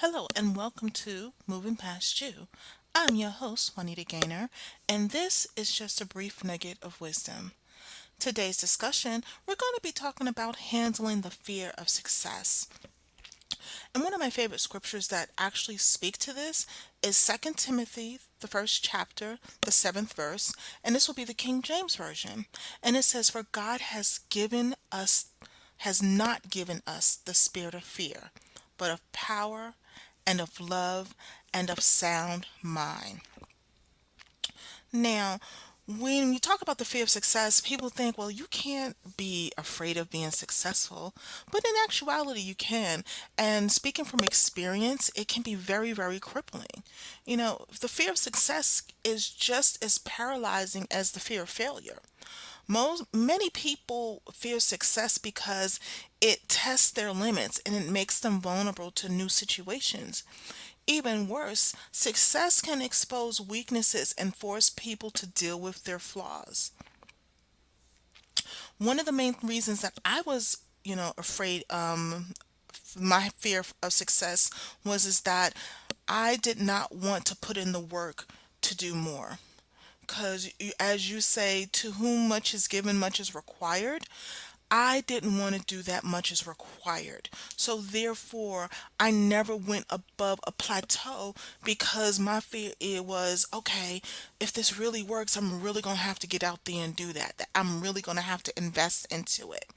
Hello and welcome to Moving Past You. I'm your host, Juanita Gaynor, and this is just a brief nugget of wisdom. Today's discussion, we're going to be talking about handling the fear of success. And one of my favorite scriptures that actually speak to this is Second Timothy, the first chapter, the seventh verse, and this will be the King James Version. And it says, "For God has not given us the spirit of fear, but of power and of love and of sound mind." Now, when you talk about the fear of success, people think, well, you can't be afraid of being successful. But in actuality, you can. And speaking from experience, it can be very, very crippling. The fear of success is just as paralyzing as the fear of failure. Many people fear success because it tests their limits and it makes them vulnerable to new situations. Even worse, success can expose weaknesses and force people to deal with their flaws. One of the main reasons that I was, afraid, my fear of success was is that I did not want to put in the work to do more. Because, as you say, to whom much is given, much is required. I didn't want to do that much as required. So therefore, I never went above a plateau because my fear it was, okay, if this really works, I'm really going to have to get out there and do that. I'm really going to have to invest into it.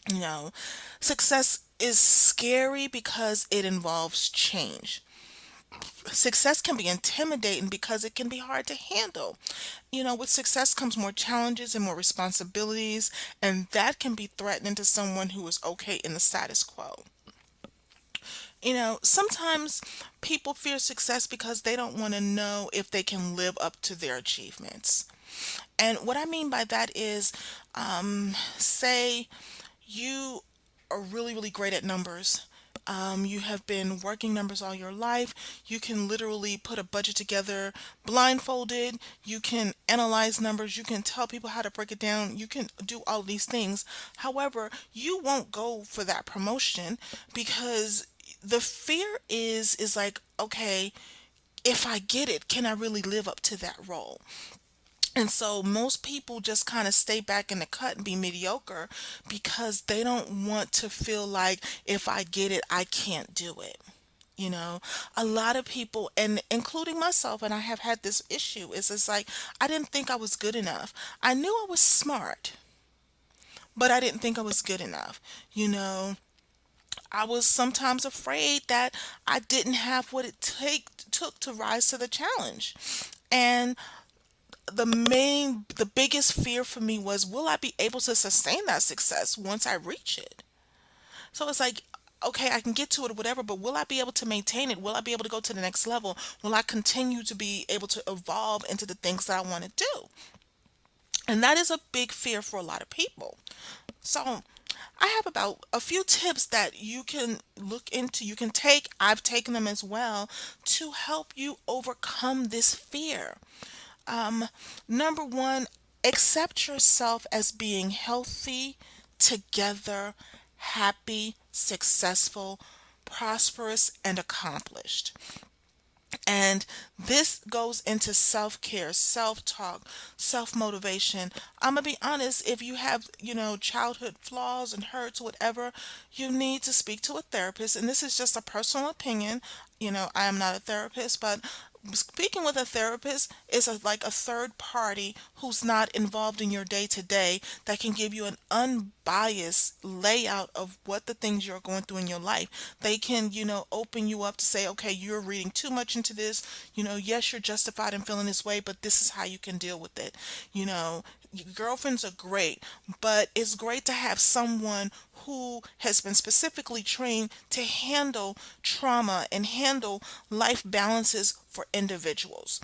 You know, Success is scary because it involves change. Success can be intimidating because it can be hard to handle. With success comes more challenges and more responsibilities, and that can be threatening to someone who is okay in the status quo. Sometimes people fear success because they don't want to know if they can live up to their achievements. And what I mean by that is, say you are really, really great at numbers. You have been working numbers all your life. You can literally put a budget together blindfolded. You can analyze numbers. You can tell people how to break it down. You can do all these things. However, you won't go for that promotion because the fear is like, okay, if I get it, can I really live up to that role? And so most people just kind of stay back in the cut and be mediocre because they don't want to feel like if I get it, I can't do it. You know, a lot of people, and including myself, and I have had this issue, is it's like I didn't think I was good enough. I knew I was smart, but I didn't think I was good enough. You know, I was sometimes afraid that I didn't have what it took to rise to the challenge. And the biggest fear for me was, will I be able to sustain that success once I reach it? So it's like, okay, I can get to it or whatever, but will I be able to maintain it? Will I be able to go to the next level? Will I continue to be able to evolve into the things that I want to do? And that is a big fear for a lot of people. So I have about a few tips that you can look into, you can take, I've taken them as well, to help you overcome this fear. Number one, accept yourself as being healthy, together, happy, successful, prosperous, and accomplished. And this goes into self care, self talk, self motivation. I'm going to be honest, if you have, childhood flaws and hurts, whatever, you need to speak to a therapist. And this is just a personal opinion. I am not a therapist, but speaking with a therapist is like a third party who's not involved in your day to day that can give you an unbiased layout of what the things you're going through in your life. They can, open you up to say, okay, you're reading too much into this. Yes, you're justified in feeling this way, but this is how you can deal with it. You know, Girlfriends are great, but it's great to have someone who has been specifically trained to handle trauma and handle life balances for individuals.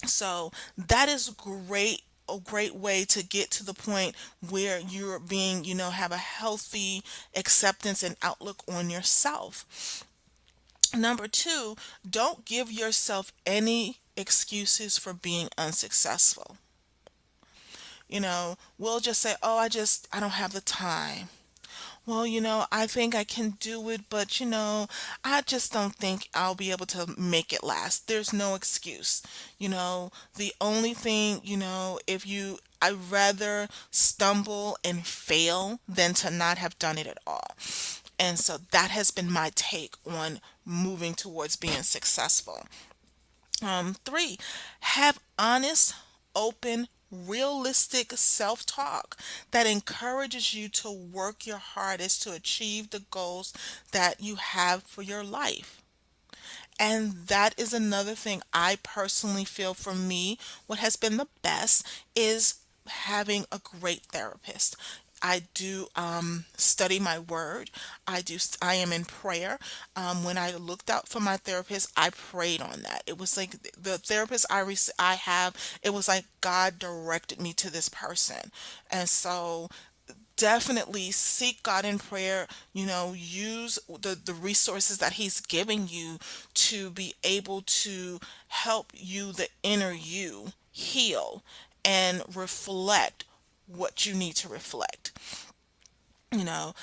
So that is great. A great way to get to the point where you're being, have a healthy acceptance and outlook on yourself. Number two, don't give yourself any excuses for being unsuccessful. We'll just say, oh, I don't have the time. well, I think I can do it, but I just don't think I'll be able to make it last. There's no excuse. The only thing, if I'd rather stumble and fail than to not have done it at all. And so that has been my take on moving towards being successful. Three, have honest, open, realistic self talk that encourages you to work your hardest to achieve the goals that you have for your life. And that is another thing I personally feel for me, what has been the best is having a great therapist. I do study my word. I am in prayer. When I looked out for my therapist, I prayed on that. It was like the therapist I have, it was like God directed me to this person. And so definitely seek God in prayer, use the resources that He's giving you to be able to help you, the inner you, heal and reflect what you need to reflect. You know,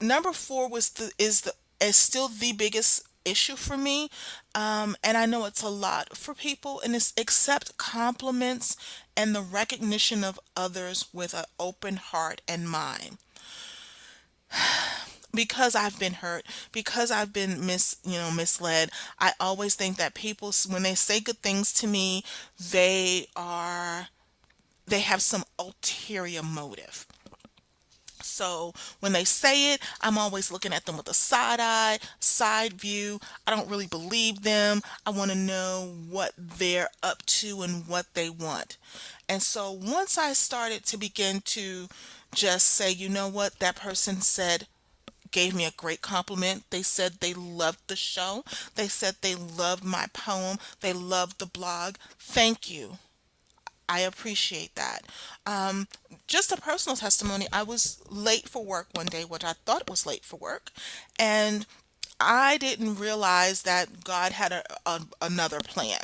Number four is still the biggest issue for me, and I know it's a lot for people, and it's accept compliments and the recognition of others with an open heart and mind. Because I've been hurt, because I've been misled, I always think that people, when they say good things to me, they are they have some ulterior motive. So when they say it, I'm always looking at them with a side eye, side view. I don't really believe them. I want to know what they're up to and what they want. And so once I started to begin to just say, you know what, that person said, gave me a great compliment. They said they loved the show. They said they loved my poem. They loved the blog. Thank you. I appreciate that. Um, just a personal testimony. I was late for work one day, which I thought was late for work, and I didn't realize that God had another plan.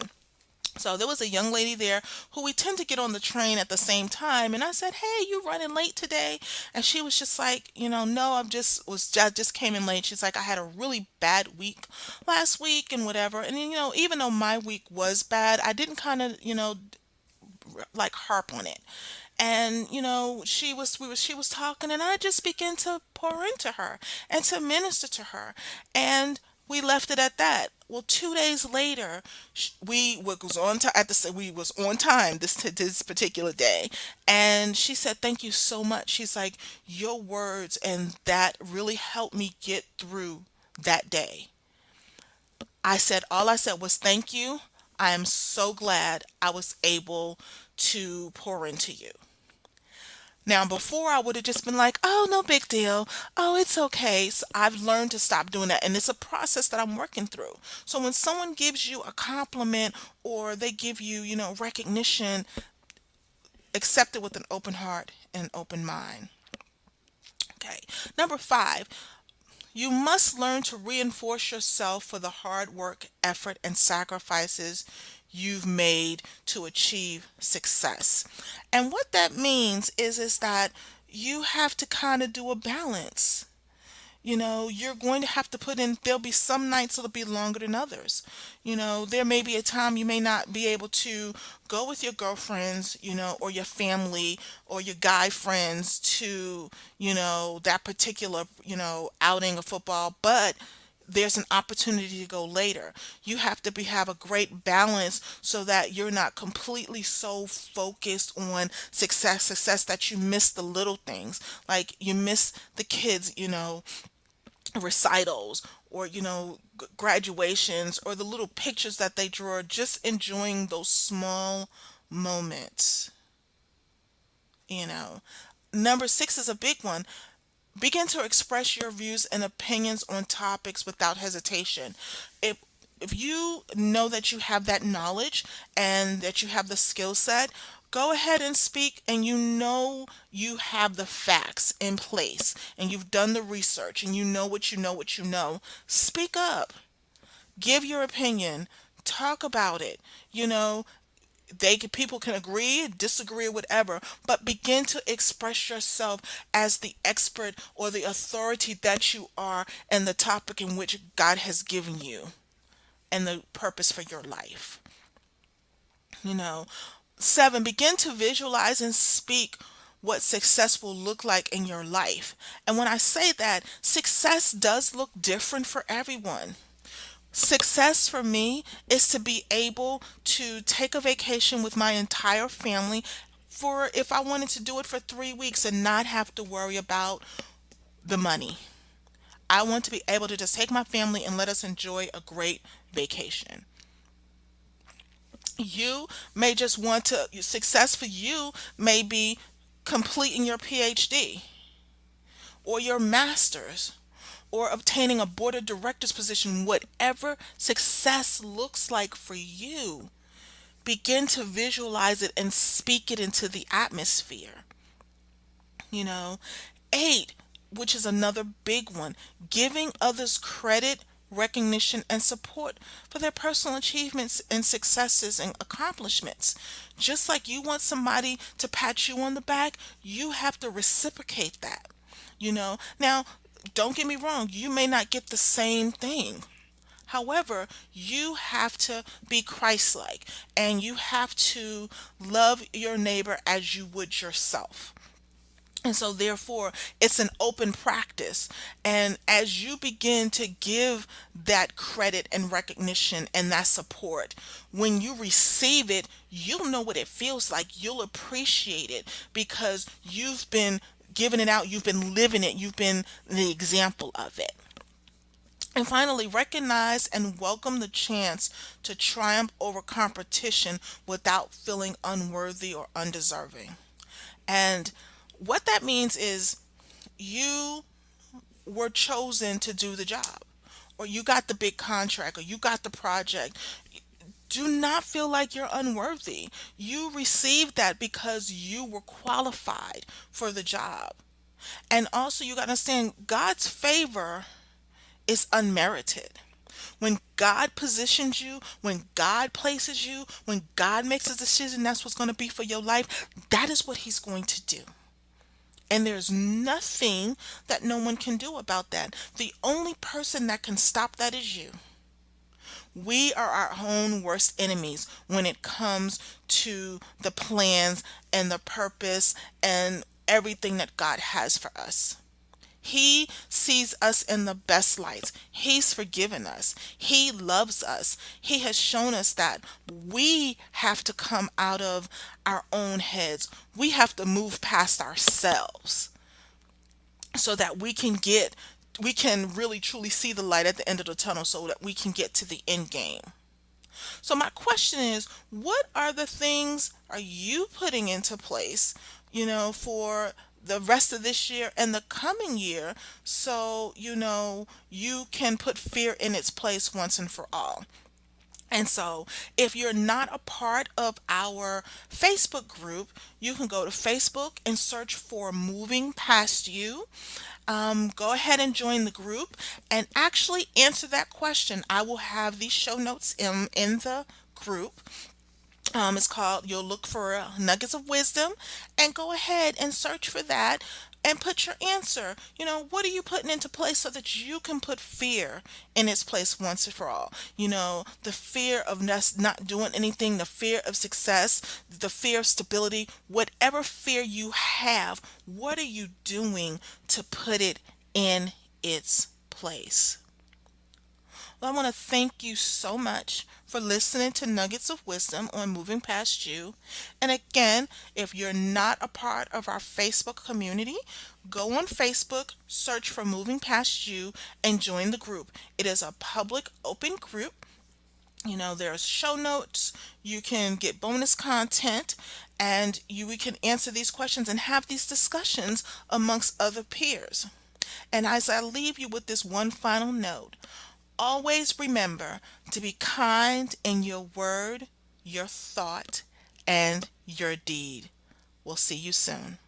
So there was a young lady there who we tend to get on the train at the same time, and I said, "Hey, you running late today?" And she was just like, "No, I just came in late." She's like, "I had a really bad week last week and whatever." And even though my week was bad, I didn't kind of, like harp on it. And she was talking, and I just began to pour into her and to minister to her, and we left it at that. Well, 2 days later, we was on to at the we was on time this particular day, and she said, "Thank you so much." She's like, "Your words and that really helped me get through that day." All I said was thank you. I am so glad I was able to pour into you. Now, before I would have just been like, oh, no big deal. Oh, it's okay. So I've learned to stop doing that. And it's a process that I'm working through. So when someone gives you a compliment or they give you, recognition, accept it with an open heart and open mind. Okay. Number five, you must learn to reinforce yourself for the hard work, effort, and sacrifices you've made to achieve success. And what that means is that you have to kind of do a balance. You're going to have to put in, there'll be some nights that'll be longer than others. There may be a time you may not be able to go with your girlfriends, or your family or your guy friends to, that particular, outing of football, but there's an opportunity to go later. You have to have a great balance so that you're not completely so focused on success that you miss the little things. Like you miss the kids, recitals, or graduations, or the little pictures that they draw, just enjoying those small moments. you know Number six is a big one. Begin to express your views and opinions on topics without hesitation. If you know that you have that knowledge and that you have the skill set, go ahead and speak, and you have the facts in place, and you've done the research, and you know what you know. Speak up. Give your opinion. Talk about it. You know, People can agree, disagree, or whatever, but begin to express yourself as the expert or the authority that you are in the topic in which God has given you and the purpose for your life. You know, seven, begin to visualize and speak what success will look like in your life. And when I say that, success does look different for everyone. Success for me is to be able to take a vacation with my entire family for if I wanted to do it for 3 weeks and not have to worry about the money. I want to be able to just take my family and let us enjoy a great vacation. You may just want to, success for you may be completing your PhD or your master's or obtaining a board of directors position, whatever success looks like for you. Begin to visualize it and speak it into the atmosphere. You know, eight, which is another big one, giving others credit, recognition, and support for their personal achievements and successes and accomplishments. Just like you want somebody to pat you on the back, you have to reciprocate that. Now, don't get me wrong, you may not get the same thing. However, you have to be Christ like and you have to love your neighbor as you would yourself. And so, therefore, it's an open practice. And as you begin to give that credit and recognition and that support, when you receive it, you'll know what it feels like. You'll appreciate it because you've been giving it out, you've been living it, you've been the example of it. And finally, recognize and welcome the chance to triumph over competition without feeling unworthy or undeserving. And what that means is you were chosen to do the job, or you got the big contract, or you got the project. Do not feel like you're unworthy. You received that because you were qualified for the job. And also, you got to understand God's favor is unmerited. When God positions you, when God places you, when God makes a decision that's what's going to be for your life, that is what He's going to do. And there's nothing that no one can do about that. The only person that can stop that is you. We are our own worst enemies when it comes to the plans and the purpose and everything that God has for us. He sees us in the best lights. He's forgiven us. He loves us. He has shown us that we have to come out of our own heads. We have to move past ourselves so that we can really truly see the light at the end of the tunnel so that we can get to the end game. So my question is, what are the things are you putting into place, for the rest of this year and the coming year so you can put fear in its place once and for all? And so, if you're not a part of our Facebook group, you can go to Facebook and search for Moving Past You. Go ahead and join the group and actually answer that question. I will have these show notes in the group. It's called, you'll look for Nuggets of Wisdom and go ahead and search for that and put your answer. What are you putting into place so that you can put fear in its place once and for all? The fear of us not doing anything, the fear of success, the fear of stability, whatever fear you have, what are you doing to put it in its place? Well, I want to thank you so much for listening to Nuggets of Wisdom on Moving Past You. And again, if you're not a part of our Facebook community, go on Facebook, search for Moving Past You, and join the group. It is a public, open group. There's show notes, you can get bonus content, and we can answer these questions and have these discussions amongst other peers. And as I leave you with this one final note, always remember to be kind in your word, your thought, and your deed. We'll see you soon.